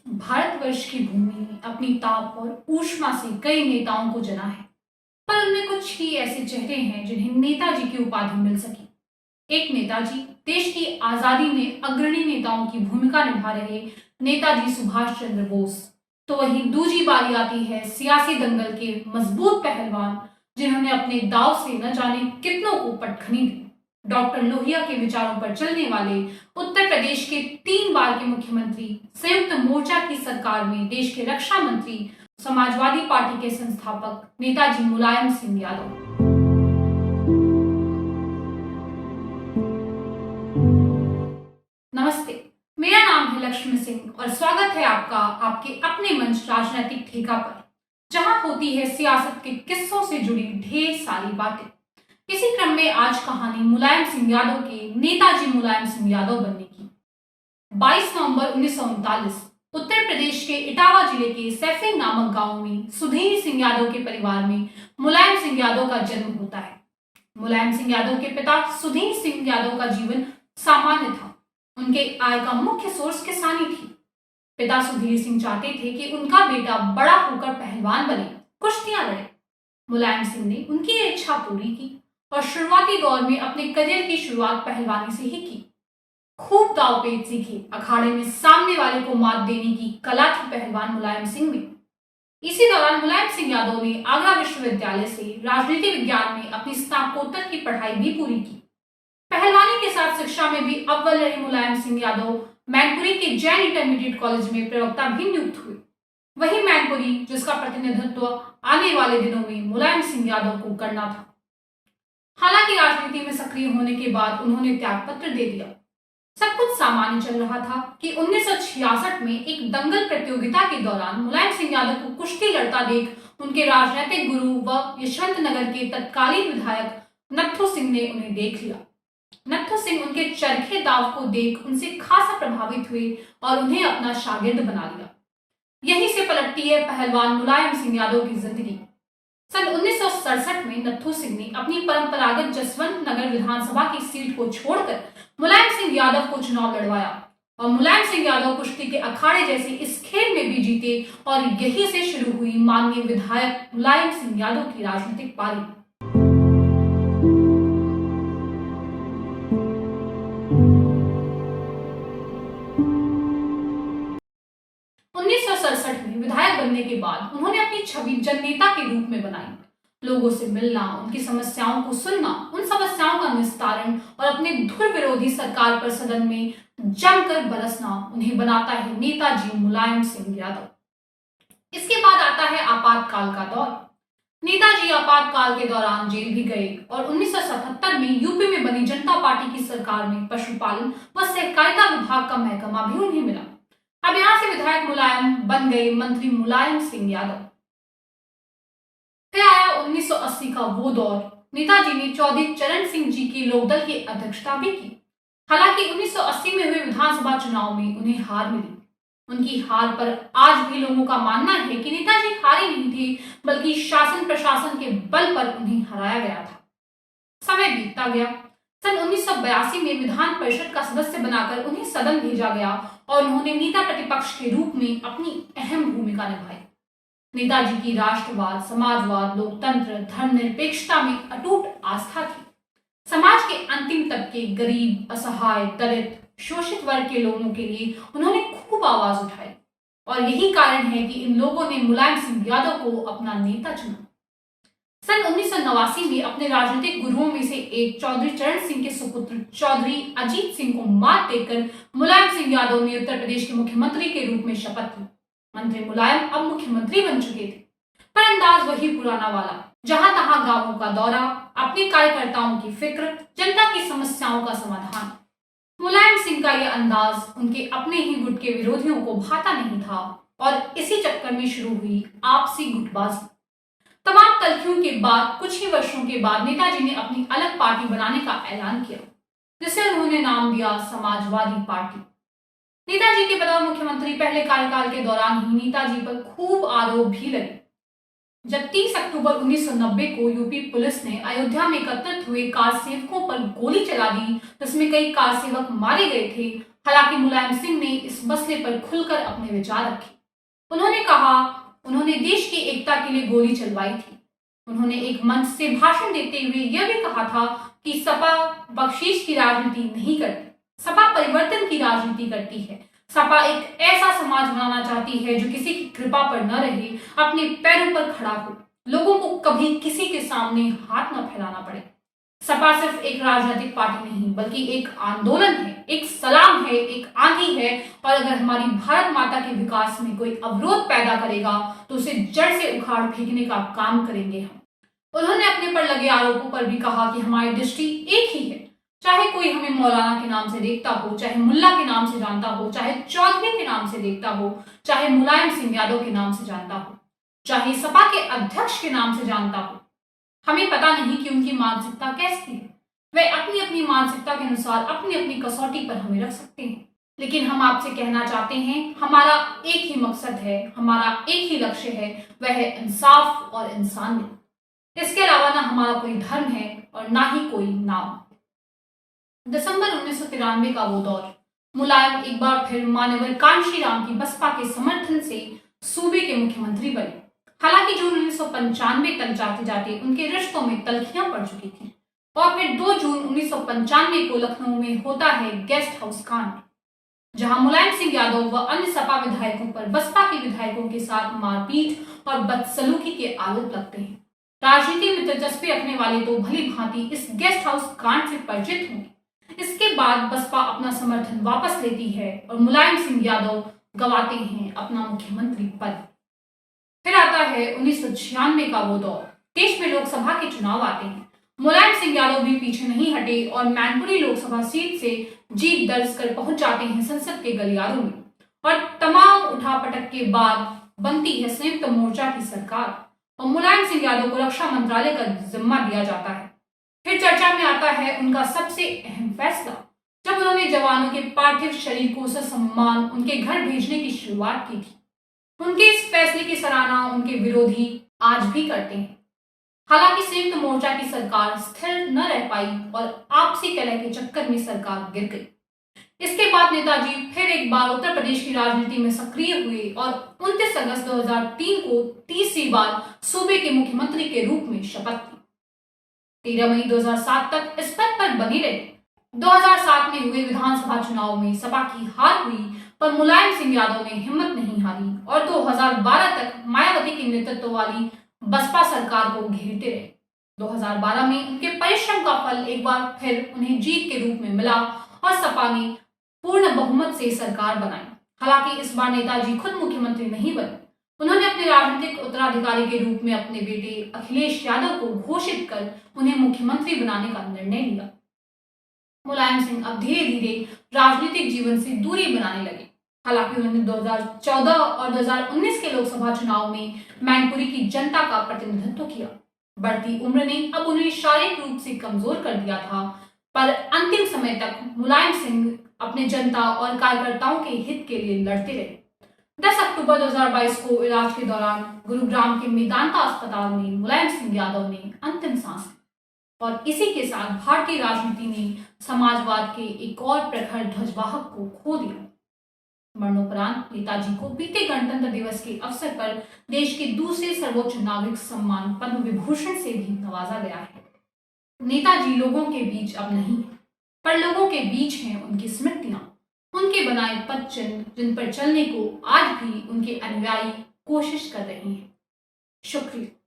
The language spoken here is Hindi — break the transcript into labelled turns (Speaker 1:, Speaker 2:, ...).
Speaker 1: भारतवर्ष की भूमि ने अपनी ताप और ऊष्मा से कई नेताओं को जना है, पर उनमें कुछ ही ऐसे चेहरे हैं जिन्हें नेताजी की उपाधि मिल सकी। एक नेताजी देश की आजादी में अग्रणी नेताओं की भूमिका निभा रहे नेताजी सुभाष चंद्र बोस। तो वहीं दूजी बारी आती है सियासी दंगल के मजबूत पहलवान, जिन्होंने अपने दाव से न जाने कितनों को पटखनी दी। डॉक्टर लोहिया के विचारों पर चलने वाले उत्तर प्रदेश के 3 बार के मुख्यमंत्री, संयुक्त मोर्चा की सरकार में देश के रक्षा मंत्री, समाजवादी पार्टी के संस्थापक नेताजी मुलायम सिंह यादव। नमस्ते, मेरा नाम है लक्ष्मी सिंह और स्वागत है आपका आपके अपने मंच राजनीतिक ठेका पर, जहां होती है सियासत के किस्सों से जुड़ी ढेर सारी बातें। इसी क्रम में आज कहानी मुलायम सिंह यादव के नेताजी मुलायम सिंह यादव बनने की। 22 नवंबर 1939 उत्तर प्रदेश के इटावा जिले के सैफी नामक गांव में सुधीर सिंह यादव के परिवार में मुलायम सिंह यादव का जन्म होता है। मुलायम सिंह यादव के पिता सुधीर सिंह यादव का जीवन सामान्य था। उनके आय का मुख्य सोर्स किसानी थी। पिता सुधीर सिंह चाहते थे कि उनका बेटा बड़ा होकर पहलवान बने, कुश्तियां लड़े। मुलायम सिंह ने उनकी ये इच्छा पूरी की और शुरुआती दौर में अपने करियर की शुरुआत पहलवानी से ही की। खूब दाव पेच सीखे, अखाड़े में सामने वाले को मात देने की कला थी पहलवान मुलायम सिंह में। इसी दौरान मुलायम सिंह यादव ने आगरा विश्वविद्यालय से राजनीति विज्ञान में अपनी स्नातकोत्तर की पढ़ाई भी पूरी की। पहलवानी के साथ शिक्षा में भी अव्वल रहे मुलायम सिंह यादव मैनपुरी के जैन इंटरमीडिएट कॉलेज में प्रवक्ता भी नियुक्त हुए। वही मैनपुरी जिसका प्रतिनिधित्व आने वाले दिनों में मुलायम सिंह यादव को करना था। हालांकि राजनीति में सक्रिय होने के बाद उन्होंने त्याग पत्र दे दिया। सब कुछ सामान्य चल रहा था कि 1966 में एक दंगल प्रतियोगिता के दौरान मुलायम सिंह यादव को कुश्ती लड़ता देख उनके राजनीतिक गुरु व यशवंत नगर के तत्कालीन विधायक नत्थू सिंह ने उन्हें देख लिया। नत्थू सिंह उनके चरखे दाव को देख उनसे खासा प्रभावित हुए और उन्हें अपना शागिर्द बना लिया। यहीं से पलटती है पहलवान मुलायम सिंह यादव की जिंदगी। सन 1967 में नत्थू सिंह ने अपनी परंपरागत जसवंत नगर विधानसभा की सीट को छोड़कर मुलायम सिंह यादव को चुनाव लड़वाया और मुलायम सिंह यादव कुश्ती के अखाड़े जैसे इस खेल में भी जीते और यहीं से शुरू हुई माननीय विधायक मुलायम सिंह यादव की राजनीतिक पारी। 1967 में विधायक बनने के बाद उन्होंने अपनी छवि जननेता के रूप में बनाई। लोगों से मिलना, उनकी समस्याओं को सुनना, उन समस्याओं का निस्तारण और अपने धुर विरोधी सरकार पर सदन में जमकर बरसना उन्हें बनाता है नेताजी मुलायम सिंह यादव। इसके बाद आता है आपातकाल का दौर। नेताजी आपातकाल के दौरान जेल भी गए और 1977 में यूपी में बनी जनता पार्टी की सरकार में पशुपालन व सहकारिता विभाग का महकमा भी उन्हें मिला। अब यहां से विधायक मुलायम बन गए मंत्री मुलायम सिंह यादव। फिर आया 1980 का वो दौर। नेताजी ने चौधरी चरण सिंह जी की लोकदल की अध्यक्षता भी की। हालांकि 1980 में हुए विधानसभा चुनाव में उन्हें हार मिली। उनकी हार पर आज भी लोगों का मानना है कि नेताजी हारे नहीं थे, बल्कि शासन प्रशासन के बल पर उन्हें हराया गया था। समय बीतता गया। सन 1982 में विधान परिषद का सदस्य बनाकर उन्हें सदन भेजा गया और उन्होंने नेता प्रतिपक्ष के रूप में अपनी अहम भूमिका निभाई। नेताजी की राष्ट्रवाद, समाजवाद, लोकतंत्र, धर्मनिरपेक्षता में अटूट आस्था थी। समाज के अंतिम तबके, गरीब, असहाय, दलित, शोषित वर्ग के लोगों के लिए उन्होंने खूब आवाज उठाई और यही कारण है कि इन लोगों ने मुलायम सिंह यादव को अपना नेता चुना। सन 1989 में अपने राजनीतिक गुरुओं में से एक चौधरी चरण सिंह के सुपुत्र चौधरी अजीत सिंह को मात देकर मुलायम सिंह यादव ने उत्तर प्रदेश के मुख्यमंत्री के रूप में शपथ ली। मंत्री मुलायम अब मुख्यमंत्री बन चुके थे, पर अंदाज वही पुराना वाला, जहां तहां गांवों का दौरा, अपने कार्यकर्ताओं की फिक्र, जनता की समस्याओं का समाधान। मुलायम सिंह का यह अंदाज उनके अपने ही गुट के विरोधियों को भाता नहीं था और इसी चक्कर में शुरू हुई आपसी गुटबाजी। तमाम तल्खियों के बाद कुछ ही वर्षों के बाद नेताजी ने अपनी अलग पार्टी बनाने का ऐलान किया, जिसे उन्होंने नाम दिया समाजवादी पार्टी। नेताजी के बतौर मुख्यमंत्री पहले कार्यकाल के दौरान ही नेताजी पर खूब आरोप भी लगे। जब 30 अक्टूबर 1990 को यूपी पुलिस ने अयोध्या में एकत्रित हुए कार सेवकों पर गोली चला दी, जिसमें कई कार सेवक मारे गए थे, हालांकि मुलायम सिंह ने इस मसले पर खुलकर अपने विचार रखे। उन्होंने कहा, उन्होंने देश की एकता के लिए गोली चलवाई थी। उन्होंने एक मंच से भाषण देते हुए यह भी कहा था कि सपा बख्शीश की राजनीति नहीं करती, सपा परिवर्तन की राजनीति करती है। सपा एक ऐसा समाज बनाना चाहती है जो किसी की कृपा पर न रहे, अपने पैरों पर खड़ा हो, लोगों को कभी किसी के सामने हाथ न फैलाना पड़े। सपा सिर्फ एक राजनीतिक पार्टी नहीं बल्कि एक आंदोलन है, एक सलाम है, एक आंधी है, और अगर हमारी भारत माता के विकास में कोई अवरोध पैदा करेगा तो उसे जड़ से उखाड़ फेंकने का काम करेंगे हम। उन्होंने अपने पर लगे आरोपों पर भी कहा कि हमारी दृष्टि एक ही है, चाहे कोई हमें मौलाना के नाम से देखता हो, चाहे मुल्ला के नाम से जानता हो, चाहे चौधरी के नाम से देखता हो, चाहे मुलायम सिंह यादव के नाम से जानता हो, चाहे सपा के अध्यक्ष के नाम से जानता हो। हमें पता नहीं कि उनकी मानसिकता कैसी है, वे अपनी अपनी मानसिकता के अनुसार अपनी अपनी कसौटी पर हमें रख सकते हैं, लेकिन हम आपसे कहना चाहते हैं, हमारा एक ही मकसद है, हमारा एक ही लक्ष्य है, वह है इंसाफ और इंसानियत। इसके अलावा ना हमारा कोई धर्म है और ना ही कोई नाम। दिसंबर 1993 का वो दौर, मुलायम एक बार फिर मान्यवर कांशीराम की बसपा के समर्थन से सूबे के मुख्यमंत्री बने। हालांकि जून 1995 तक जाते जाते उनके रिश्तों में तल्खियां पड़ चुकी थी और फिर 2 जून 1995 को लखनऊ में होता है गेस्ट हाउस कांड, जहां मुलायम सिंह यादव व अन्य सपा विधायकों पर बसपा के विधायकों के साथ मारपीट और बदसलूकी के आरोप लगते हैं। राजनीति में दिलचस्पी रखने वाले तो भली भांति इस गेस्ट हाउस कांड से परिचित होंगे। इसके बाद बसपा अपना समर्थन वापस लेती है और मुलायम सिंह यादव गंवाते हैं अपना मुख्यमंत्री पद। फिर आता है 1996 का वो दौर, देश में लोकसभा के चुनाव आते हैं। मुलायम सिंह यादव भी पीछे नहीं हटे और मैनपुरी लोकसभा सीट से जीत दर्ज कर पहुंच जाते हैं संसद के गलियारों में, और तमाम उठापटक के बाद बनती है संयुक्त मोर्चा की सरकार और मुलायम सिंह यादव को रक्षा मंत्रालय का जिम्मा दिया जाता है। फिर चर्चा में आता है उनका सबसे अहम फैसला, जब उन्होंने जवानों के पार्थिव शरीर को ससम्मान उनके घर भेजने की शुरुआत की थी। उनके इस फैसले की सराहना उनके विरोधी आज भी करते हैं। हालांकि संयुक्त मोर्चा की सरकार स्थिर न रह पाई और आपसी कलह के चक्कर में सरकार गिर गई। इसके बाद नेताजी फिर एक बार उत्तर प्रदेश की राजनीति में सक्रिय हुए और 29 अगस्त 2003 को तीसरी बार सूबे के मुख्यमंत्री के रूप में शपथ ली। 13 मई 2007 तक इस पद पर बनी रहे। 2007 में हुए विधानसभा चुनाव में सपा की हार हुई, पर मुलायम सिंह यादव ने हिम्मत नहीं हारी और 2012 तक मायावती के नेतृत्व वाली बसपा सरकार को घेरते रहे। 2012 में उनके परिश्रम का फल एक बार फिर उन्हें जीत के रूप में मिला और सपा ने पूर्ण बहुमत से सरकार बनाई। हालांकि इस बार नेताजी खुद मुख्यमंत्री नहीं बने। उन्होंने अपने राजनीतिक उत्तराधिकारी के रूप में अपने बेटे अखिलेश यादव को घोषित कर उन्हें मुख्यमंत्री बनाने का निर्णय लिया। मुलायम सिंह अब धीरे धीरे राजनीतिक जीवन से दूरी बनाने लगे। हालांकि उन्होंने 2014 और 2019 के लोकसभा चुनाव में मैनपुरी की जनता का प्रतिनिधित्व किया। बढ़ती उम्र ने अब उन्हें शारीरिक रूप से कमजोर कर दिया था, पर अंतिम समय तक मुलायम सिंह अपने जनता और कार्यकर्ताओं के हित के लिए लड़ते रहे। 10 अक्टूबर 2022 को इलाज के दौरान गुरुग्राम के मेदांता अस्पताल में मुलायम सिंह यादव ने अंतिम सांस ली और इसी के साथ भारतीय राजनीति ने समाजवाद के एक और प्रखर ध्वजवाहक को खो दिया। मरणोपरांत नेताजी को बीते गणतंत्र दिवस के अवसर पर देश के दूसरे सर्वोच्च नागरिक सम्मान पद्म विभूषण से भी नवाजा गया है। नेताजी लोगों के बीच अब नहीं है, पर लोगों के बीच हैं उनकी स्मृतियां, उनके बनाए पद चिन्ह, जिन पर चलने को आज भी उनके अनुयायी कोशिश कर रहे हैं। शुक्रिया।